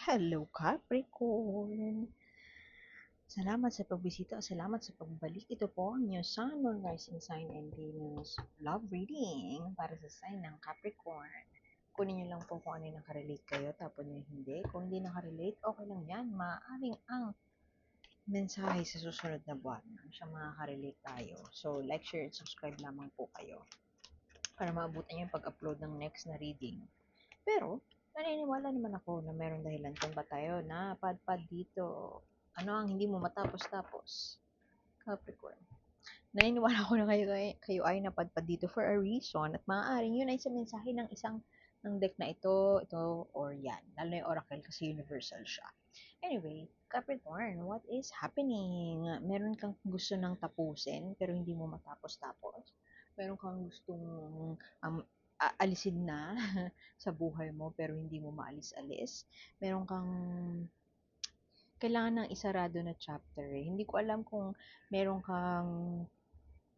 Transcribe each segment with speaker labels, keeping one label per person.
Speaker 1: Hello, Capricorn! Salamat sa pagbisita, salamat sa pagbalik. Ito po ang inyong Sun, Moon, Rising Sign, and Venus Love Reading para sa sign ng Capricorn. Kunin nyo lang po kung ano yung nakarelate kayo, tapos nyo hindi. Kung hindi nakarelate, okay lang yan. Maaaring ang mensahe sa susunod na buwan siya makaka-relate tayo. So, like, share, and subscribe lamang po kayo para maabutan nyo yung pag-upload ng next na reading. Pero, naniniwala naman ako na meron dahilan kung ba tayo napadpad dito. Ano ang hindi mo matapos-tapos? Capricorn. Naniniwala ako na kayo ay napadpad dito for a reason at maaaring yun ay sa mensahe ng isang ng deck na ito, or yan. Lalo na yung Oracle kasi universal siya. Anyway, Capricorn, what is happening? Meron kang gusto ng tapusin pero hindi mo matapos-tapos. Meron kang gustong alisin na sa buhay mo pero hindi mo maalis-alis. Meron kang kailangan ng isarado na chapter eh. Hindi ko alam kung meron kang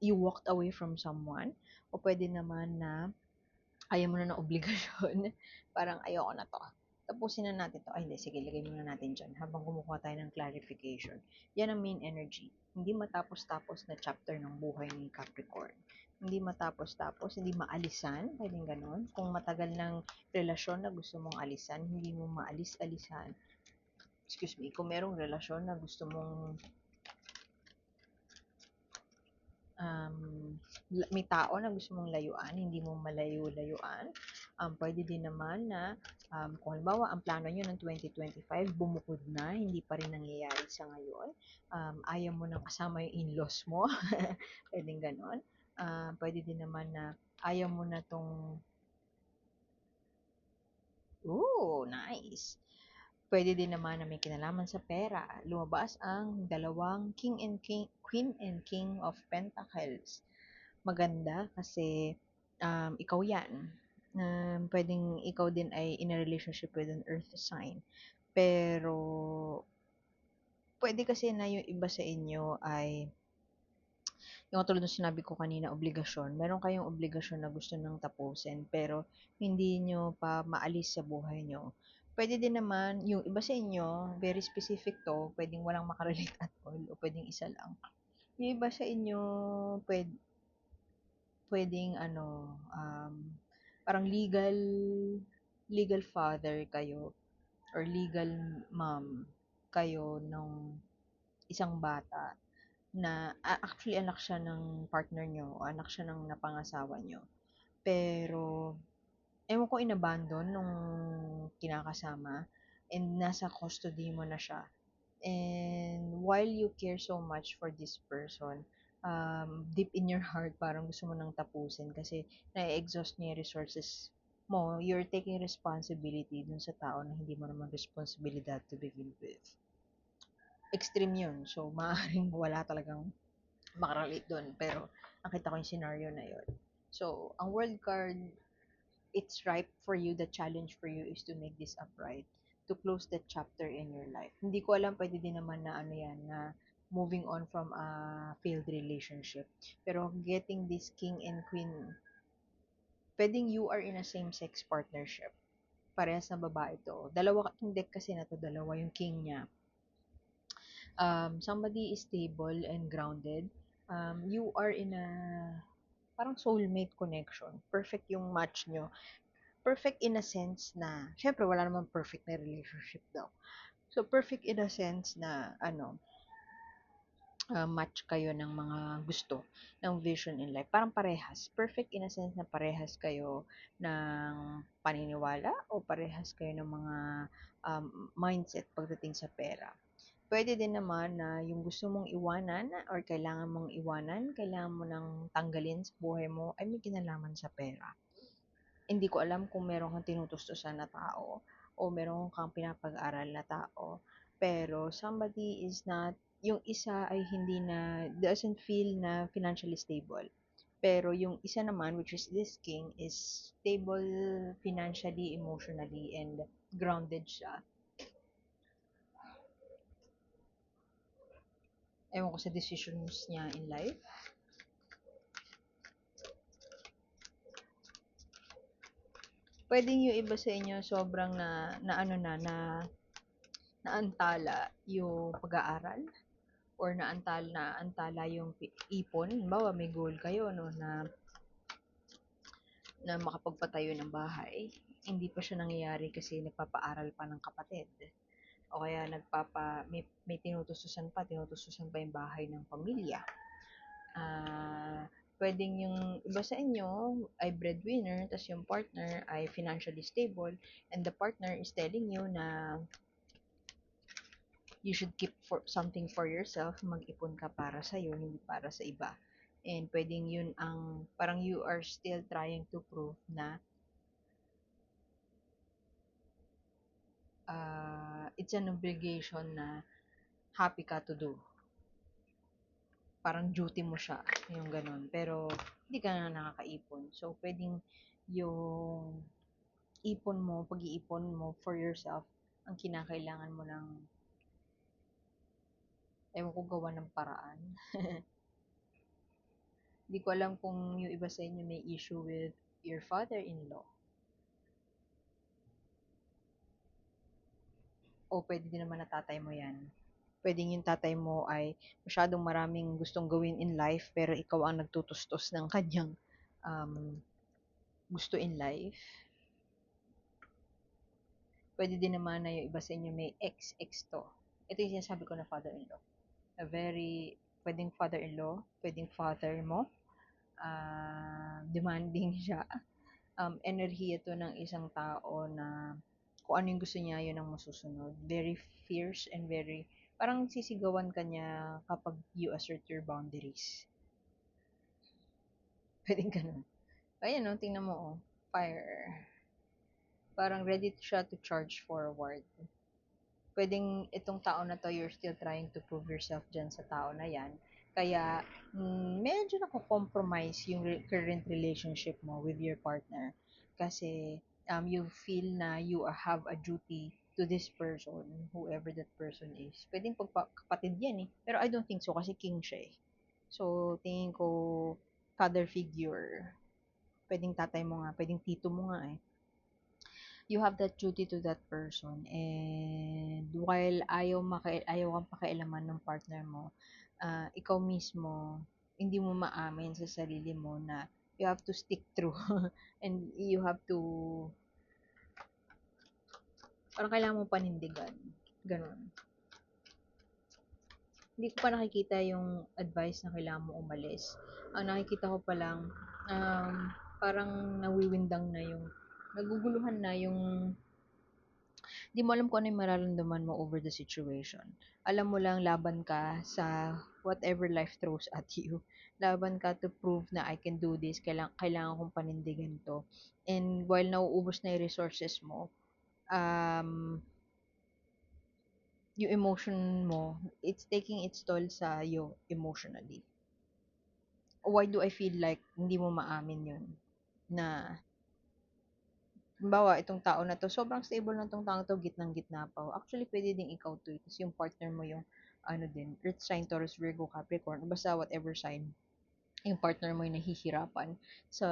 Speaker 1: you walked away from someone o pwede naman na ayaw mo na ng obligasyon. Parang ayoko na to. Tapusin na natin to. Ay, hindi. Sige, lagay muna natin dyan habang kumukuha tayo ng clarification. Yan ang main energy. Hindi matapos-tapos na chapter ng buhay ni Capricorn. Hindi matapos-tapos, hindi maalisan, pwedeng ganon. Kung matagal ng relasyon na gusto mong alisan, hindi mo maalis-alisan. Excuse me, kung merong relasyon na gusto mong um, may tao na gusto mong layuan, hindi mo malayo-layuan. Pwede din naman na kung halimbawa ang plano nyo ng 2025 bumukod na, hindi pa rin nangyayari sa ngayon. Ayaw mo nang kasama yung in-laws mo, pwedeng ganon. Pwede din naman na ayaw mo na tong, ooh, nice. Pwede din naman na may kinalaman sa pera. Lumabas ang dalawang Queen and King of Pentacles. Maganda kasi ikaw yan. Pwedeng ikaw din ay in a relationship with an earth sign. Pero, pwede kasi na yung iba sa inyo ay, yung tulad ng sinabi ko kanina, obligasyon. Meron kayong obligasyon na gusto nang tapusin, pero hindi nyo pa maalis sa buhay nyo. Pwede din naman, yung iba sa inyo, very specific to, pwedeng walang makarelate at all, o pwedeng isa lang. Yung iba sa inyo, pwedeng ano, parang legal father kayo or legal mom kayo nung isang bata na actually anak siya ng partner nyo o anak siya ng napangasawa nyo. Pero, ewan ko inabandon nung kinakasama and nasa custody mo na siya. And while you care so much for this person, deep in your heart, parang gusto mo nang tapusin kasi na-exhaust niya yung resources mo. You're taking responsibility dun sa tao na hindi mo naman responsibilidad to begin with. Extreme yun. So, maaaring wala talagang makarelate dun. Pero, nakita ko yung scenario na yun. So, ang world card, it's ripe for you. The challenge for you is to make this upright, to close that chapter in your life. Hindi ko alam, pwede din naman na ano yan, na moving on from a failed relationship. Pero getting this king and queen, pwedeng you are in a same-sex partnership. Parehas na babae to. Dalawa yung deck kasi na to, dalawa yung king niya. Somebody is stable and grounded. You are in a parang soulmate connection. Perfect yung match nyo. Perfect in a sense na, syempre wala namang perfect na relationship daw. So, perfect in a sense na, match kayo ng mga gusto, ng vision in life. Parang parehas. Perfect in a sense na parehas kayo ng paniniwala o parehas kayo ng mga mindset pagdating sa pera. Pwede din naman na yung gusto mong iwanan or kailangan mong iwanan, kailangan mo nang tanggalin sa buhay mo ay may kinalaman sa pera. Hindi ko alam kung meron kang tinutustusan na tao o meron kang pinapag-aral na tao. Pero somebody is not, yung isa ay hindi na, doesn't feel na financially stable. Pero yung isa naman, which is this king, is stable financially, emotionally, and grounded siya. Ewan ko sa decisions niya in life. Pwedeng yung iba sa inyo sobrang na ano na naantala yung pag-aaral or naantala yung ipon. Halimbawa, may goal kayo no, na makapagpatayo ng bahay. Hindi pa siya nangyayari kasi nagpapaaral pa ng kapatid. O kaya may tinutustusan pa yung bahay ng pamilya. Pwedeng yung iba sa inyo ay breadwinner, tas yung partner ay financially stable, and the partner is telling you na you should keep something for yourself, mag-ipon ka para sa'yo, hindi para sa iba. And pwedeng yun ang, parang you are still trying to prove na it's an obligation na happy ka to do. Parang duty mo siya, yung ganun. Pero, hindi ka na nakakaipon. So, pwedeng yung pag-iipon mo for yourself, ang kinakailangan mo ng, ewan ko, gawa ng paraan. Hindi ko alam kung yung iba sa inyo may issue with your father-in-law. O pwede din naman na tatay mo yan. Pwedeng yung tatay mo ay masyadong maraming gustong gawin in life, pero ikaw ang nagtutustos ng kanyang gusto in life. Pwede din naman na yung iba sa inyo may ex to. Ito yung sinasabi ko na father-in-law. Pwedeng father-in-law, pwedeng father mo, demanding siya. Enerhiya to ng isang tao na kung ano yung gusto niya, yun ang masusunod. Very fierce and very, parang sisigawan ka niya kapag you assert your boundaries. Pwedeng ganun. Ayan o, tingnan mo o. Fire. Parang ready siya to charge forward. Pwedeng itong tao na to, you're still trying to prove yourself dyan sa tao na yan. Kaya, medyo nako-compromise yung current relationship mo with your partner. Kasi, you feel na you have a duty to this person, whoever that person is. Pwedeng kapatid yan eh. Pero I don't think so kasi king siya eh. So, tingin ko, father figure. Pwedeng tatay mo nga, pwedeng tito mo nga eh. You have that duty to that person, and while ayaw kang pakialaman ng partner mo, ikaw mismo hindi mo maamin sa sarili mo na you have to stick through and you have to, parang kailangan mo panindigan, ganun. Hindi ko pa nakikita yung advice na kailangan mo umalis. Ang nakikita ko pa lang, parang nawiwindang na yung, naguguluhan na yung, di mo alam kung ano yung mararamdaman mo over the situation. Alam mo lang, laban ka sa whatever life throws at you. Laban ka to prove na I can do this, kailangan kong panindigan to. And while nauubos na yung resources mo, yung emotion mo, it's taking its toll sa you emotionally. Why do I feel like hindi mo maamin yun? Na halimbawa, itong tao na to, sobrang stable na itong tao to, gitnang-gitna pa. Actually, pwede din ikaw to. Kasi yung partner mo yung, ano din, Earth sign, Taurus, Virgo, Capricorn, basta whatever sign, yung partner mo yung nahihirapan sa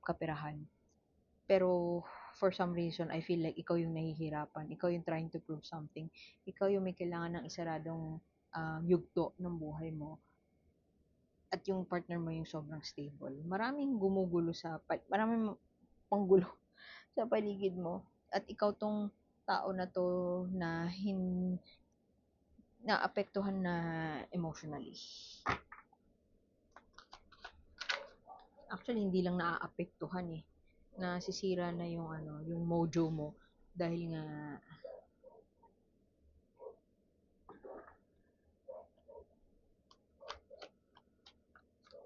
Speaker 1: kaperahan. Pero, for some reason, I feel like ikaw yung nahihirapan. Ikaw yung trying to prove something. Ikaw yung may kailangan ng isaradong yugto ng buhay mo. At yung partner mo yung sobrang stable. Maraming maraming panggulo sa paligid mo, at ikaw tong tao na to na naapektuhan na emotionally. Actually, hindi lang naaapektuhan eh. Nasisira na yung yung mojo mo dahil nga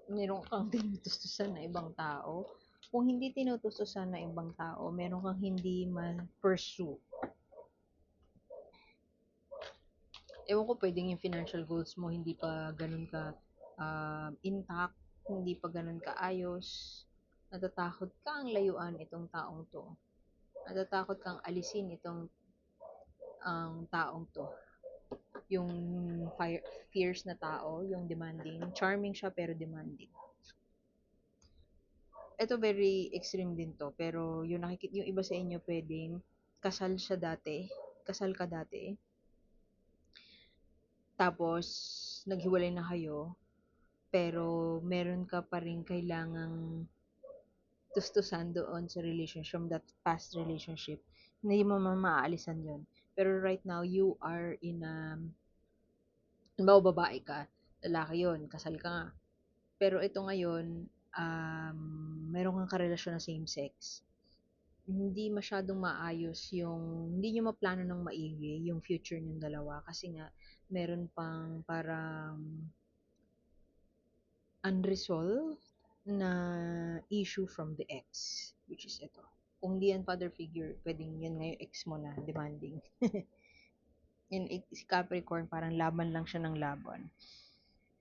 Speaker 1: meron kang tinutustusan na ibang tao. Kung hindi tinutustusan na ibang tao, meron kang hindi ma-pursue. Ewan ko, pwedeng yung financial goals mo hindi pa ganun ka intact, hindi pa ganun ka ayos. Natatakot kang layuan itong taong to. Natatakot kang alisin itong taong to. Yung fierce na tao, yung demanding. Charming siya pero demanding. Ito very extreme din to, pero yung iba sa inyo pwedeng kasal ka dati, tapos naghiwalay na kayo, pero meron ka pa rin kailangang tustusan doon sa relationship, from that past relationship, hindi mo maaalisan yon. Pero right now, you are in a, halimbawa babae ka, lalaki yon, kasal ka nga. Pero ito ngayon, meron kang karelasyon na same sex. Hindi masyadong maayos yung, hindi nyo maplano ng maigi yung future ng dalawa kasi nga, meron pang parang unresolved na issue from the ex, which is ito. Kung di yan father figure, pwedeng yan nga yung ex mo na demanding. Yun, si Capricorn, parang laban lang siya ng laban.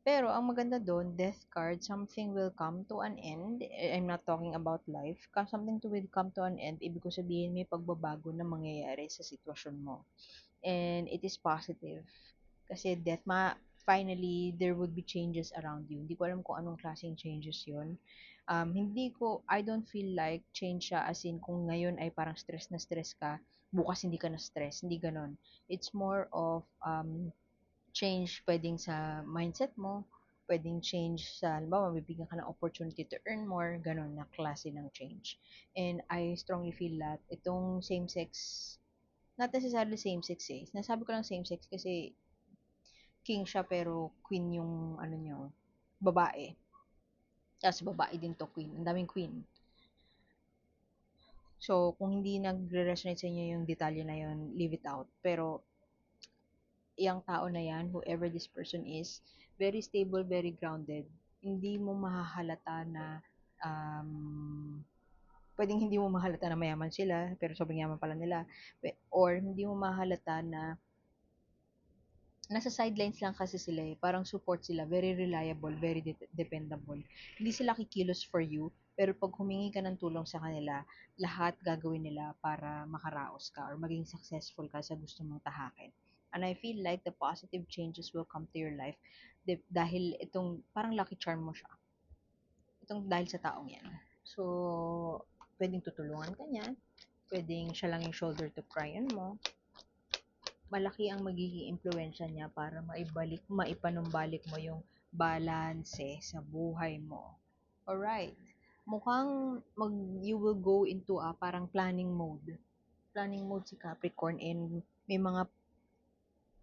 Speaker 1: Pero ang maganda doon, death card, something will come to an end. I'm not talking about life. Something will come to an end, ibig ko sabihin may pagbabago na mangyayari sa sitwasyon mo. And it is positive. Kasi finally, there would be changes around you. Hindi ko alam kung anong klaseng changes yun. I don't feel like change siya as in kung ngayon ay parang stress na stress ka, bukas hindi ka na stress. Hindi ganon. It's more of change pwedeng sa mindset mo, pwedeng change sa, halimbawa, mabibigyan ka ng opportunity to earn more, ganon na klase ng change. And I strongly feel that itong same-sex, not necessarily same-sex eh. Nasabi ko lang same-sex kasi king siya pero queen yung ano niyo, babae. Tapos babae din to queen. Ang daming queen. So, kung hindi nagre-resonate sa inyo yung detalye na yun, leave it out. Pero, yung tao na yan, whoever this person is, very stable, very grounded. Hindi mo mahahalata na pwedeng hindi mo mahalata na mayaman sila, pero sobrang yaman pala nila. Or hindi mo mahalata na nasa sidelines lang kasi sila eh. Parang support sila. Very reliable, very dependable. Hindi sila kikilos for you, pero pag humingi ka ng tulong sa kanila, lahat gagawin nila para makaraos ka or maging successful ka sa gusto mong tahakin. And I feel like the positive changes will come to your life dahil itong parang lucky charm mo siya. Itong dahil sa taong yan. So, pwedeng tutulungan ka niya, pwedeng siya lang yung shoulder to cry on mo, malaki ang magiging impluwensya niya para maipanumbalik mo yung balanse sa buhay mo. Alright. Mukhang you will go into a parang planning mode. Planning mode si Capricorn and may mga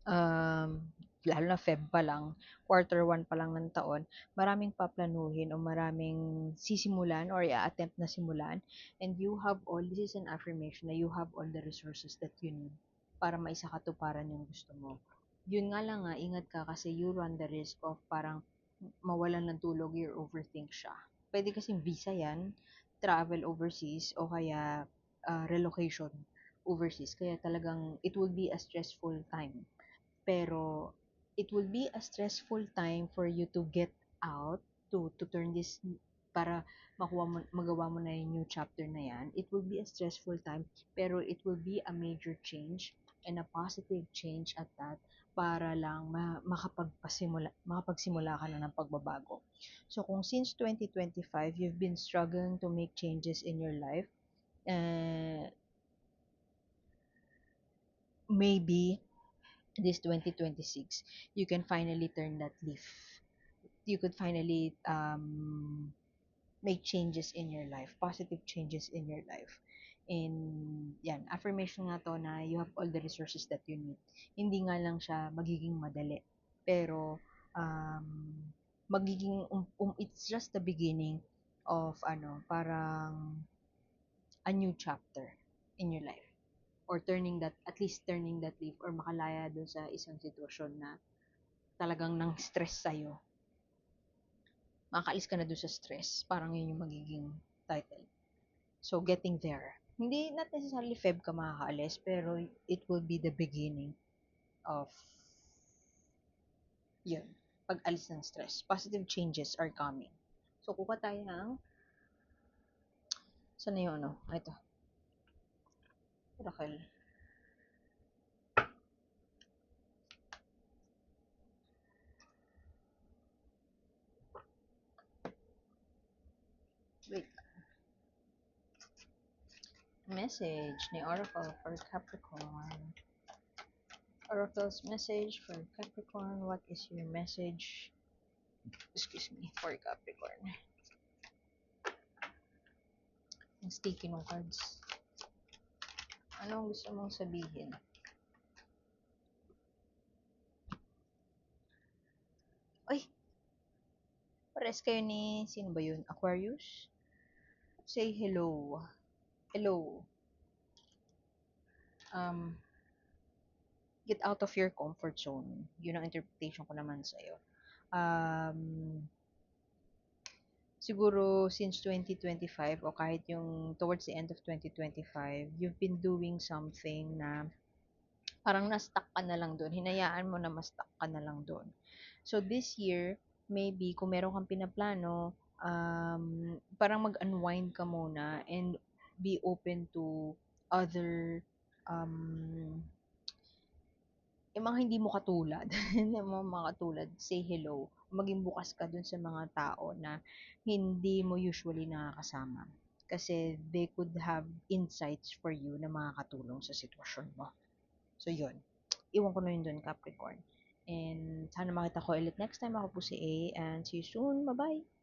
Speaker 1: um, lalo na Feb pa lang, quarter 1 pa lang ng taon, maraming paplanuhin o maraming sisimulan or i-attempt na simulan, and this is an affirmation na you have all the resources that you need para maisakatuparan yung gusto mo. Yun nga lang nga, ingat ka kasi you run the risk of parang mawalan ng tulog, you overthink siya. Pwede kasing visa yan, travel overseas, o kaya relocation overseas. Kaya talagang it will be a stressful time, pero it will be a stressful time for you to get out, to turn this, para magawa mo na yung new chapter na yan. It will be a stressful time, pero it will be a major change and a positive change at that, para lang makapagsimula ka na ng pagbabago. So kung since 2025 you've been struggling to make changes in your life, maybe this 2026, you can finally turn that leaf. You could finally make changes in your life, positive changes in your life. And yan, affirmation nga to na you have all the resources that you need. Hindi nga lang siya magiging madali. Pero it's just the beginning of parang a new chapter in your life, or at least turning that leaf, or makalaya dun sa isang sitwasyon na talagang nang stress sa'yo. Makakaalis ka na dun sa stress. Parang yun yung magiging title. So, getting there. Hindi, not necessarily Feb ka makakaalis, pero it will be the beginning of yun. Pag-alis ng stress. Positive changes are coming. So, kuha tayo ng saan na yung ito. Oracle. Wait. Message ni Oracle for Capricorn. Oracle's message for Capricorn. What is your message? Excuse me, for Capricorn. Ang sticky ng cards. Anong gusto mong sabihin? Ay! Pares kayo ni... Sino ba yun? Aquarius? Say hello. Hello. Get out of your comfort zone. Yun ang interpretation ko naman sa'yo. Um, siguro since 2025 o kahit yung towards the end of 2025, you've been doing something na parang na-stuck ka na lang doon. Hinayaan mo na ma-stuck ka na lang doon. So this year, maybe kung meron kang pinaplano, parang mag-unwind ka muna and be open to other yung mga hindi mo katulad, yung mga katulad, say hello. Maging bukas ka dun sa mga tao na hindi mo usually nakakasama. Kasi they could have insights for you na makakatulong sa sitwasyon mo. So, yun. Iwan ko na yun dun, Capricorn. And sana makita ko ulit next time. Ako po si A. And see you soon. Bye-bye!